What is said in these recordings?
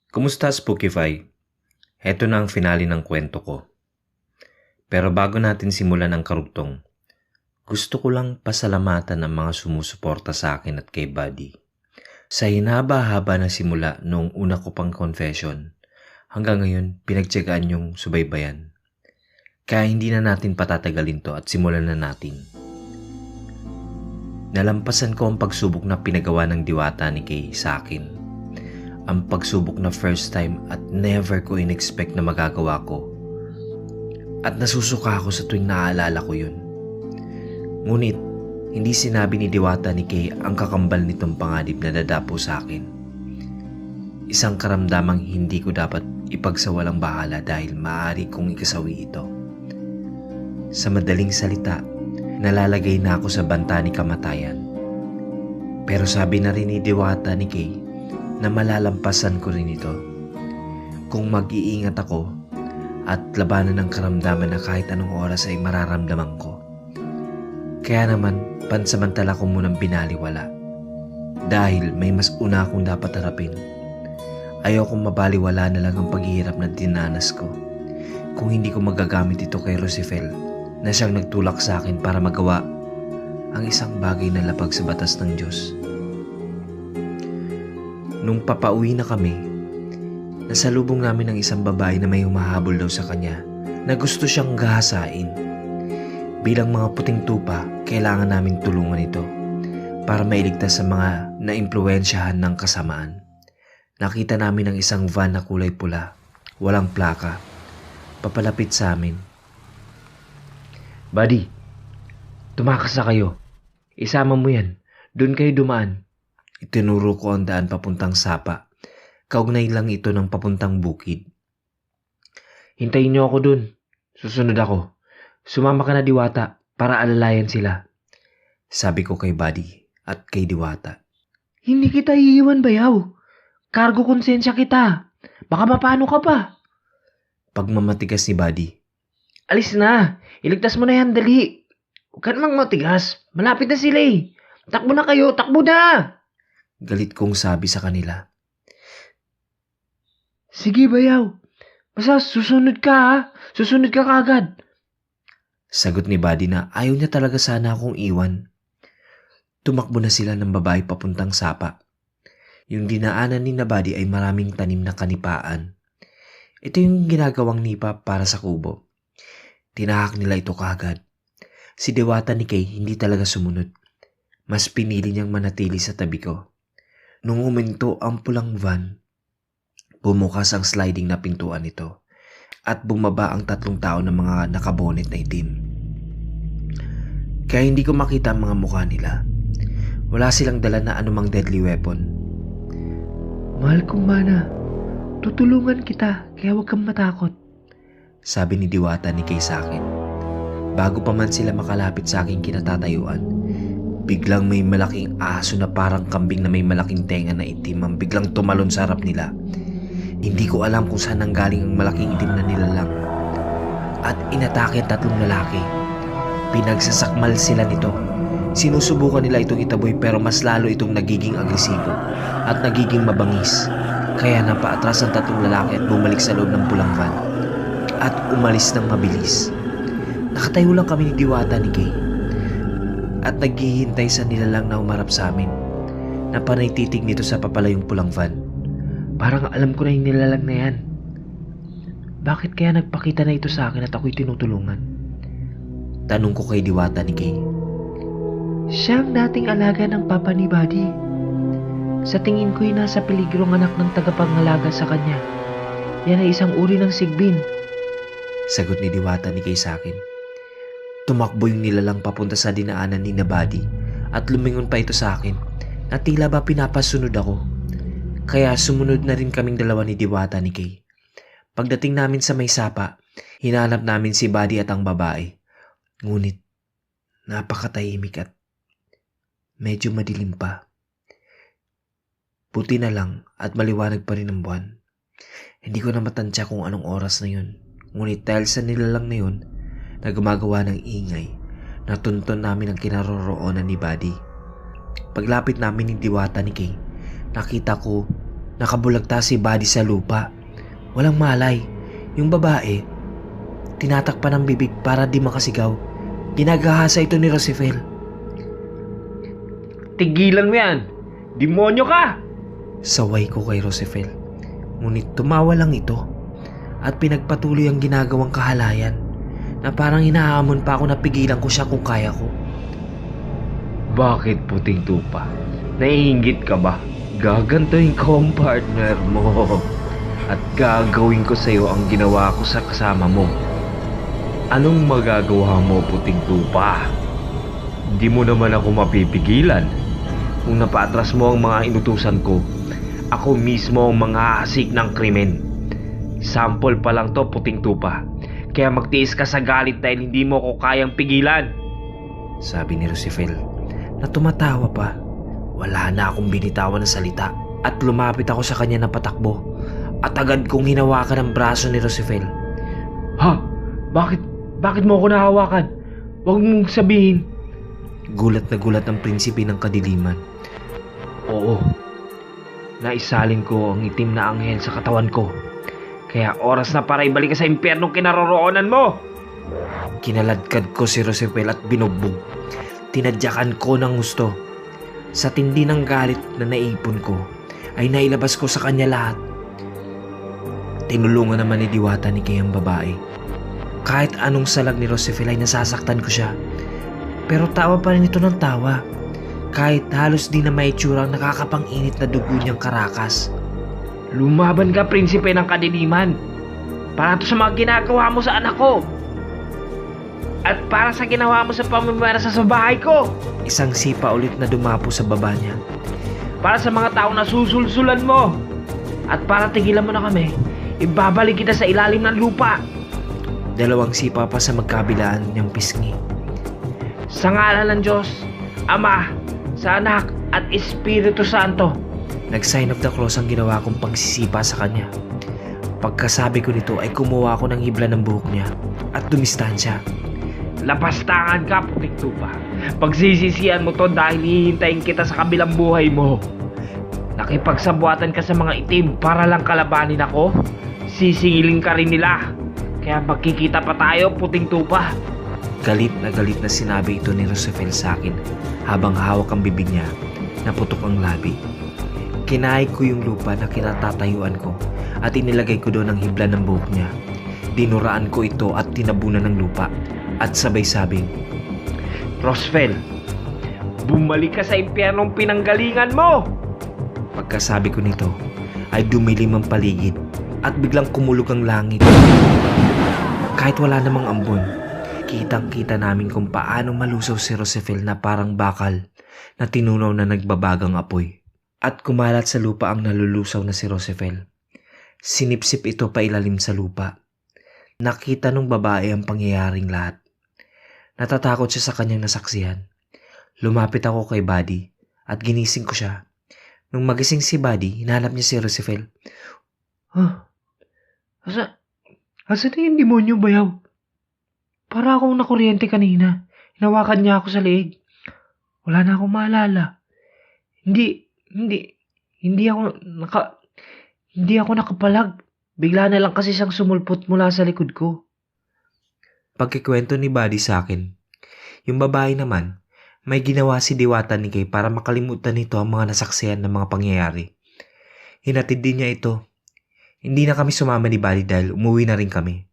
Kumusta Spookify? Heto na ang finale ng kwento ko. Pero bago natin simulan ang karugtong, gusto ko lang pasalamatan ang mga sumusuporta sa akin at kay Buddy. Sa hinaba-haba na simula noong una ko pang confession, hanggang ngayon pinagtiyagaan yung subaybayan. Kaya hindi na natin patatagalin to at simulan na natin. Nalampasan ko ang pagsubok na pinagawa ng diwata ni Kay sa akin. Ang pagsubok na first time at never ko in-expect na magagawa ko. At nasusuka ako sa tuwing naaalala ko yun. Ngunit, hindi sinabi ni diwata ni Kay ang kakambal nitong panganib na dadapo sa akin. Isang karamdamang hindi ko dapat ipagsawalang bahala dahil maaari kong ikasawi ito. Sa madaling salita, nalalagay na ako sa banta ni kamatayan. Pero sabi na rin ni diwata ni Kay na malalampasan ko rin ito kung mag-iingat ako at labanan ng karamdaman na kahit anong oras ay mararamdaman ko. Kaya naman, pansamantala ko munang binaliwala dahil may mas una akong dapat harapin. Ayokong mabaliwala na lang ang paghihirap na dinanas ko kung hindi ko magagamit ito kay Rosifel na siyang nagtulak sa akin para magawa ang isang bagay na lapag sa batas ng Diyos. Nung papauwi na kami, nasalubong namin ang isang babae na may humahabol daw sa kanya na gusto siyang gahasain. Bilang mga puting tupa, kailangan namin tulungan ito para mailigtas sa mga naimpluwensyahan ng kasamaan. Nakita namin ang isang van na kulay pula, walang plaka, papalapit sa amin. "Buddy, tumakas na kayo. Isama mo yan. Doon kayo dumaan." Itinuro ko ang daan papuntang Sapa. Kaugnay lang ito ng papuntang bukid. "Hintayin niyo ako doon. Susunod ako. Sumama ka na diwata para alalayan sila," sabi ko kay Buddy at kay diwata. "Hindi kita iiwan, bayaw. Kargo konsensya kita. Baka mapano ka pa." Pagmamatigas ni Buddy. "Alis na. Iligtas mo na yan, dali. Huwag ka namang matigas. Malapit na sila eh. Takbo na kayo, takbo na!" Galit kong sabi sa kanila. "Sige, bayaw. Basta susunod ka ha. Susunod ka kaagad." Sagot ni Buddy na ayaw niya talaga sana akong iwan. Tumakbo na sila ng babae papuntang Sapa. Yung dinaanan ni na Buddy ay maraming tanim na kanipaan. Ito yung ginagawang nipa para sa kubo. Tinahak nila ito kaagad. Si diwata ni Kay hindi talaga sumunod. Mas pinili niyang manatili sa tabi ko. Nung huminto ang pulang van, bumukas ang sliding na pintuan nito at bumaba ang 3 tao na mga nakabonet na itim. Kaya hindi ko makita ang mga mukha nila. Wala silang dala na anumang deadly weapon. "Mahal kong mana, tutulungan kita kaya huwag kang matakot," sabi ni diwata ni Kay sa akin. Bago pa man sila makalapit sa aking kinatatayuan, biglang may malaking aso na parang kambing na may malaking tenga na itim ang biglang tumalon sa harap nila. Hindi ko alam kung saan nanggaling ang malaking itim na nilalang. At inatake ang 3 lalaki. Pinagsasakmal sila nito. Sinusubukan nila itong itaboy pero mas lalo itong nagiging agresibo at nagiging mabangis. Kaya napaatras ang 3 lalaki at bumalik sa loob ng pulang van. At umalis ng mabilis. Nakatayo lang kami ni diwata ni Kay. At naghihintay sa nilalang na umarap sa amin. Napanay titig nito sa papalayong pulang van. Parang alam ko na yung nilalang na yan. Bakit kaya nagpakita na ito sa akin at ako'y tinutulungan? Tanong ko kay diwata ni Kay. "Siya ang dating alaga ng papa ni Buddy. Sa tingin ko'y nasa peligro ang anak ng tagapangalaga sa kanya. Yan ay isang uri ng sigbin," sagot ni diwata ni Kay sa akin. Tumakbo yung nilalang papunta sa dinaanan ni na Buddy at lumingon pa ito sa akin na tila ba pinapasunod ako. Kaya sumunod na rin kaming dalawa ni diwata ni Kay. Pagdating namin sa may Sapa, hinanap namin si Buddy at ang babae. Ngunit napakatahimik at medyo madilim pa. Buti na lang at maliwanag pa rin ang buwan. Hindi ko na matansya kung anong oras na yun. Ngunit dahil sa nilalang na yun, na gumagawa ng ingay, natunton namin ang kinaroroonan ni Buddy. Paglapit namin ni diwata ni Kay, nakita ko Nakabulagta si Buddy sa lupa. Walang malay. Yung babae, tinatakpan ng bibig para di makasigaw. Ginagahasa ito ni Roosevelt. Tigilan mo yan! Demonyo ka! Saway ko kay Roosevelt. Ngunit tumawa lang ito at pinagpatuloy ang ginagawang kahalayan na parang inahamon pa ako na pigilan ko siya kung kaya ko. Bakit puting tupa? Naiinggit ka ba? Gagantuhin ko ang partner mo at gagawin ko sa'yo ang ginawa ko sa kasama mo. Anong magagawa mo, puting tupa? Di mo naman ako mapipigilan. Kung napatras mo ang mga inutusan ko, ako mismo ang mga hasik ng krimen. Sample pa lang to, puting tupa. Kaya magtiis ka sa galit dahil hindi mo ko kayang pigilan. Sabi ni Roosevelt na tumatawa pa. Wala na akong binitawan ng salita at lumapit ako sa kanya na patakbo at agad kong hinawakan ang braso ni Roosevelt. Ha? Bakit mo ako nahawakan? Huwag mong sabihin. Gulat na gulat ang prinsipe ng kadiliman. Oo. Naisalin ko ang itim na anghel sa katawan ko. Kaya oras na para ibalik ka sa impyernong kinaroroonan mo. Kinaladkad ko si Roosevelt at binugbog. Tinadyakan ko ng gusto. Sa tindi ng galit na naipon ko, ay nailabas ko sa kanya lahat. Tinulungan naman ni Diwata ni Kay ang babae. Kahit anong salag ni Roosevelt ay nasasaktan ko siya. Pero tawa pa rin ito ng tawa. Kahit halos di na may itsura ang nakakapang-init na dugo niyang karakas. Lumaban ka, prinsipe ng kadiliman. Para to sa mga ginagawa mo sa anak ko. At para sa ginawa mo sa pamimara sa bahay ko. Isang sipa ulit na dumapo sa baba niya. Para sa mga tao na susulsulan mo. At para tigilan mo na kami, ibabalik kita sa ilalim ng lupa. Dalawang sipa pa sa magkabilaan niyang pisngi. Sa ngalan ng Diyos, Ama, sa Anak at Espiritu Santo. Nag-sign of the cross ang ginawa kong pagsisipa sa kanya. Pagkasabi ko nito ay kumuha ako ng hibla ng buhok niya at dumistansya. Lapastangan ka, puting tupa. Pagsisisihan mo to dahil hihintayin kita sa kabilang buhay mo. Nakipagsabuatan ka sa mga itim para lang kalabanin ako. Sisingilin ka rin nila. Kaya magkikita pa tayo, puting tupa. Galit na sinabi ito ni Roosevelt sa akin habang hawak ang bibig niya na putok ang labi. Kinahay ko yung lupa na kinatatayuan ko at inilagay ko doon ang hibla ng buhok niya. Dinuraan ko ito at tinabunan ng lupa at sabay-sabing, Roosevelt, bumalik ka sa impyernong pinanggalingan mo! Pagkasabi ko nito ay dumilim ang paligid at biglang kumulog ang langit. Kahit wala namang ambon, kitang-kita namin kung paano malusaw si Roosevelt na parang bakal na tinunaw na nagbabagang apoy. At kumalat sa lupa ang nalulusaw na si Roosevelt. Sinipsip ito pa ilalim sa lupa. Nakita nung babae ang pangyayaring lahat. Natatakot siya sa kanyang nasaksihan. Lumapit ako kay Buddy at ginising ko siya. Nung magising si Buddy, hinahanap niya si Roosevelt. Asa na yung demonyo, bayaw? Para akong nakuryente kanina. Hinawakan niya ako sa leeg. Wala na akong maalala. Hindi ako nakapalag. Bigla na lang kasi siyang sumulpot mula sa likod ko. Pagkikwento ni Buddy sa akin, yung babae naman, may ginawa si Diwata ni Kay para makalimutan nito ang mga nasaksihan ng mga pangyayari. Hinatid din niya ito. Hindi na kami sumama ni Buddy dahil umuwi na rin kami.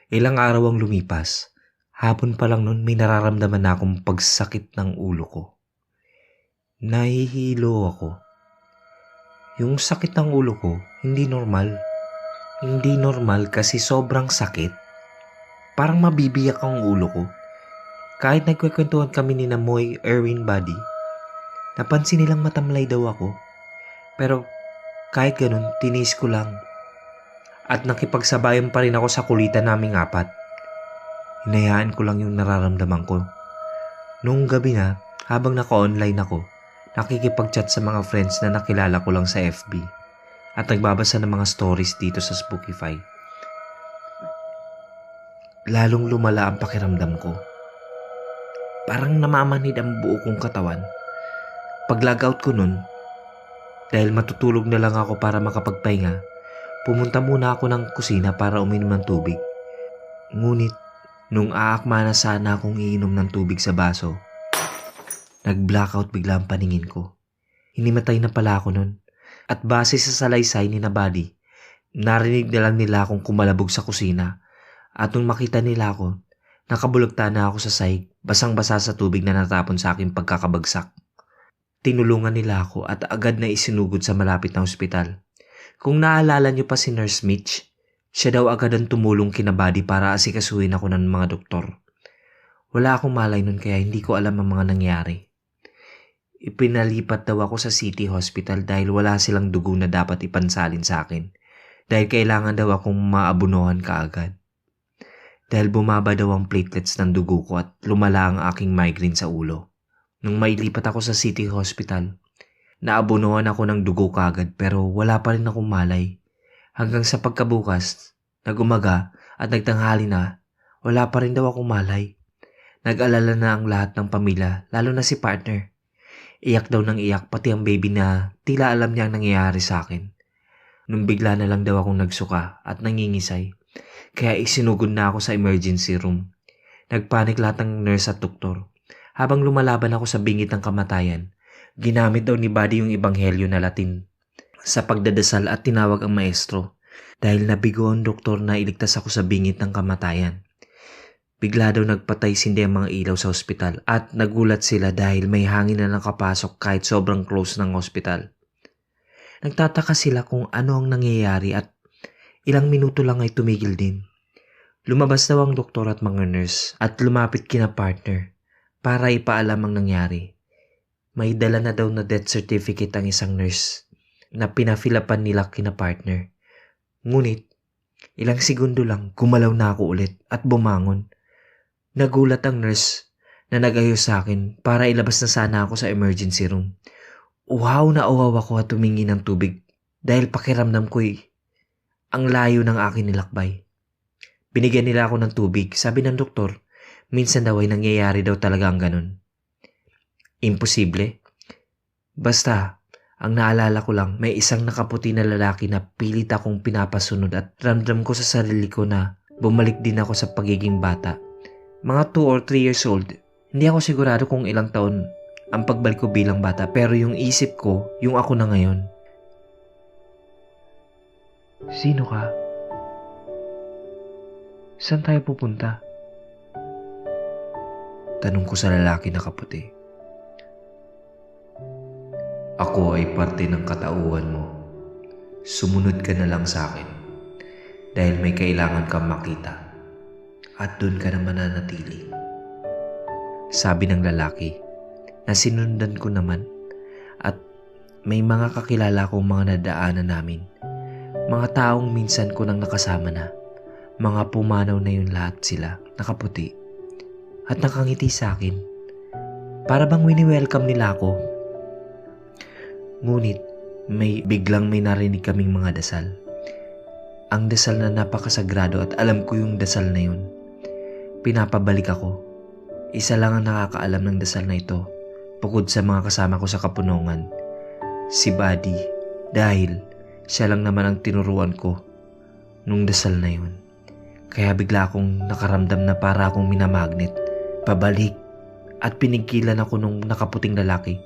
Ilang araw ang lumipas. Hapon pa lang noon may nararamdaman na akong pagsakit ng ulo ko. Nahihilo ako. Yung sakit ng ulo ko, hindi normal. Hindi normal kasi sobrang sakit. Parang mabibiyak ang ulo ko. Kahit nagkwekwentuhan kami ni Moy, Erwin, Buddy, napansin nilang matamlay daw ako. Pero kahit ganun, tinis ko lang. At nakipagsabayan pa rin ako sa kulitan naming apat. Hinayaan ko lang yung nararamdaman ko. Noong gabi na, habang naka-online ako, nakikipag-chat sa mga friends na nakilala ko lang sa FB at nagbabasa ng mga stories dito sa Spookify. Lalong lumala ang pakiramdam ko. Parang namamanhid ang buo kong katawan. Pag-logout ko nun, Dahil matutulog na lang ako para makapagpahinga, pumunta muna ako ng kusina para uminom ng tubig. Ngunit nung aakma na sana akong iinom ng tubig sa baso, nag-blackout bigla ang paningin ko. Hinimatay na pala ako nun. At base sa salaysay ni na Buddy, narinig na lang nila akong kumalabog sa kusina. At nung makita nila ako, nakabulagta na ako sa sahig, basang-basa sa tubig na natapon sa aking pagkakabagsak. Tinulungan nila ako at agad na isinugod sa malapit na ospital. Kung naalala niyo pa si Nurse Mitch, siya daw agad ang tumulong kina Buddy para asikasuhin ako ng mga doktor. Wala akong malay nun kaya hindi ko alam ang mga nangyari. Ipinalipat daw ako sa City Hospital dahil wala silang dugo na dapat ipansalin sa akin. Dahil kailangan daw akong maabunuhan kaagad. Dahil bumaba daw ang platelets ng dugo ko at lumala ang aking migraine sa ulo. Nung mailipat ako sa City Hospital, naabunuhan ako ng dugo kaagad pero wala pa rin akong malay. Hanggang sa pagkabukas, nagumaga at nagtanghali na, wala pa rin daw akong malay. Nag-alala na ang lahat ng pamilya, lalo na si partner. Iyak daw ng iyak pati ang baby na tila alam niya ang nangyayari sa akin. Nung bigla na lang daw akong nagsuka at nangingisay, kaya isinugod na ako sa emergency room. Nagpanik lahat ng nurse at doktor. Habang lumalaban ako sa bingit ng kamatayan, ginamit daw ni Buddy yung ebanghelyo na Latin sa pagdadasal at tinawag ang maestro dahil nabigo ang doktor na iligtas ako sa bingit ng kamatayan. Bigla daw nagpatay sindi ang mga ilaw sa ospital at nagulat sila dahil may hangin na nakapasok kahit sobrang close ng ospital. Nagtataka sila kung ano ang nangyayari at ilang minuto lang ay tumigil din. Lumabas daw ang doktor at mga nurse at lumapit kina partner para ipaalam ang nangyari. May dala na daw na death certificate ang isang nurse na pinafilapan nila kina partner. Ngunit, ilang segundo lang gumalaw na ako ulit at bumangon. Nagulat ang nurse na nag-ayos sa akin para ilabas na sana ako sa emergency room. Uhaw na uhaw ako at tumingi ng tubig dahil pakiramdam ko'y ang layo ng aking nilakbay. Binigyan nila ako ng tubig. Sabi ng doktor, minsan daw ay nangyayari daw talaga ang ganun. Imposible. Basta, ang naalala ko lang, may isang nakaputi na lalaki na pilit akong pinapasunod at ramdam ko sa sarili ko na bumalik din ako sa pagiging bata. Mga 2 or 3 years old, hindi ako sigurado kung ilang taon ang pagbalik ko bilang bata pero yung isip ko, yung ako na ngayon. Sino ka? Saan tayo pupunta? Tanong ko sa lalaki na kaputi. Ako ay parte ng katauhan mo. Sumunod ka na lang sa akin dahil may kailangan kang makita at doon ka na mananatili. Sabi ng lalaki na sinundan ko naman at may mga kakilala kong mga nadaanan namin. Mga taong minsan ko nang nakasama na. Mga pumanaw na yun lahat sila, nakaputi. At nakangiti sa akin. Para bang wini-welcome nila ako. Ngunit, biglang may narinig kaming mga dasal. Ang dasal na napakasagrado at alam ko yung dasal na yun. Pinapabalik ako. Isa lang ang nakakaalam ng dasal na ito, bukod sa mga kasama ko sa kapunungan. Si Buddy, dahil siya lang naman ang tinuruan ko nung dasal na yun. Kaya bigla akong nakaramdam na para akong minamagnet. Pabalik at pinigilan ako nung nakaputing lalaki.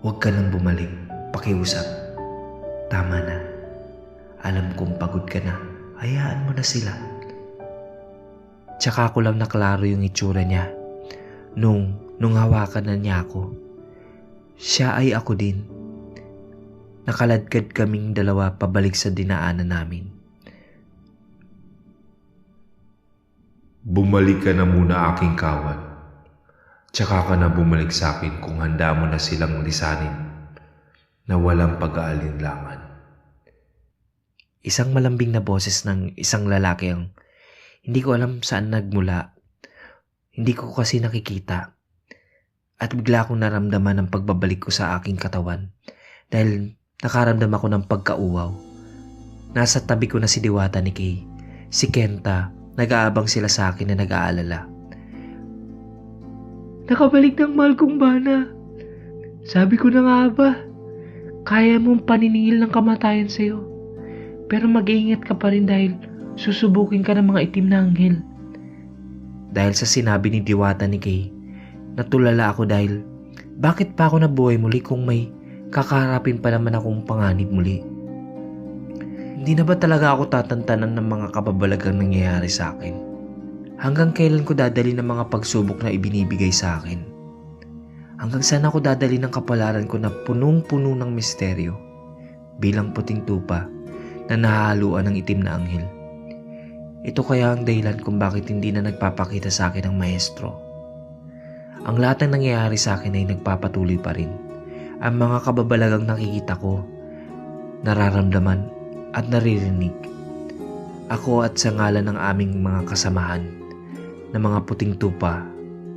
Huwag ka nang bumalik, pakiusap. Tama na. Alam kong pagod ka na, hayaan mo na sila. Tsaka ko lang naklaro yung itsura niya. Nung hawakan na niya ako. Siya ay ako din. Nakaladkad kaming dalawa pabalik sa dinaanan namin. Bumalik ka na muna aking kawan. Tsaka ka na bumalik sa akin kung handa mo na silang lisanin na walang pag-aalinlangan. Isang malambing na boses ng isang lalaki ang hindi ko alam saan nagmula. Hindi ko kasi nakikita. At bigla akong naramdaman ang pagbabalik ko sa aking katawan dahil nakaramdam ako ng pagkauwaw. Nasa tabi ko na si Diwata ni Kay, si Kenta. Nag-aabang sila sa akin na nag-aalala. Nakabalik ng mahal kong bana. Sabi ko na nga ba, kaya mong paniningil ng kamatayan sa'yo. Pero mag-iingat ka pa rin dahil susubukin ka ng mga itim na anghel. Dahil sa sinabi ni Diwata ni Kay, natulala ako dahil bakit pa ako nabuhay muli kung may kakaharapin pa naman akong panganib muli? Hindi na ba talaga ako tatantanan ng mga kababalagang nangyayari sa akin? Hanggang kailan ko dadali ng mga pagsubok na ibinibigay sa akin? Hanggang saan ako dadali ng kapalaran ko na punong-puno ng misteryo bilang puting tupa na nahahaluan ng itim na anghel? Ito kaya ang dahilan kung bakit hindi na nagpapakita sa akin ang maestro. Ang lahat ng nangyayari sa akin ay nagpapatuloy pa rin. Ang mga kababalagang nakikita ko, nararamdaman at naririnig. Ako at sa ngalan ng aming mga kasamahan na mga puting tupa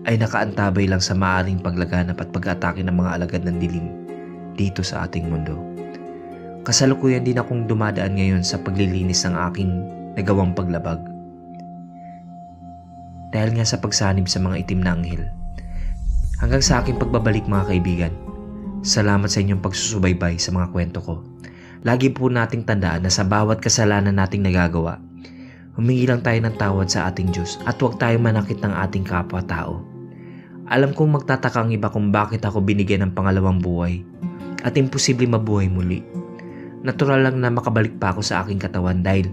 ay nakaantabay lang sa maaaring paglaganap at pag-atake ng mga alagad ng dilim dito sa ating mundo. Kasalukuyan din akong dumadaan ngayon sa paglilinis ng aking nagawang paglabag. Dahil nga sa pagsanib sa mga itim na anghel. Hanggang sa aking pagbabalik mga kaibigan, salamat sa inyong pagsusubaybay sa mga kwento ko. Lagi po nating tandaan na sa bawat kasalanan nating nagagawa, humingi lang tayo ng tawad sa ating Diyos at huwag tayong manakit ng ating kapwa-tao. Alam kong magtataka ang iba kung bakit ako binigyan ng pangalawang buhay at imposible mabuhay muli. Natural lang na makabalik pa ako sa aking katawan dahil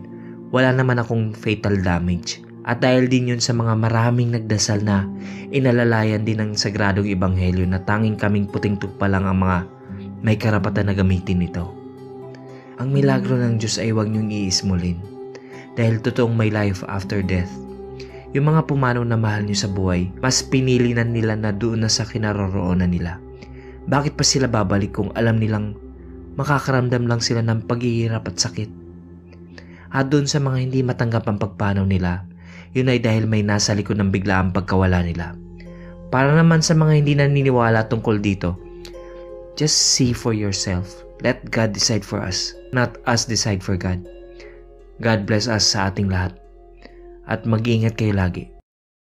wala naman akong fatal damage. At dahil din yun sa mga maraming nagdasal na inalalayan din ng sagradong ebanghelyo na tanging kaming puting tupa lang ang mga may karapatan na gamitin ito. Ang milagro ng Diyos ay huwag niyong iismulin dahil totoong may life after death. Yung mga pumanaw na mahal niyo sa buhay, mas pinili na nila na doon na sa kinaroroonan nila. Bakit pa sila babalik kung alam nilang makakaramdam lang sila ng paghihirap at sakit? At doon sa mga hindi matanggap ang pagpanaw nila, yun ay dahil may nasa likod ng biglaang pagkawala nila. Para naman sa mga hindi naniniwala tungkol dito, just see for yourself. Let God decide for us, not us decide for God. God bless us sa ating lahat. At mag-iingat kayo lagi.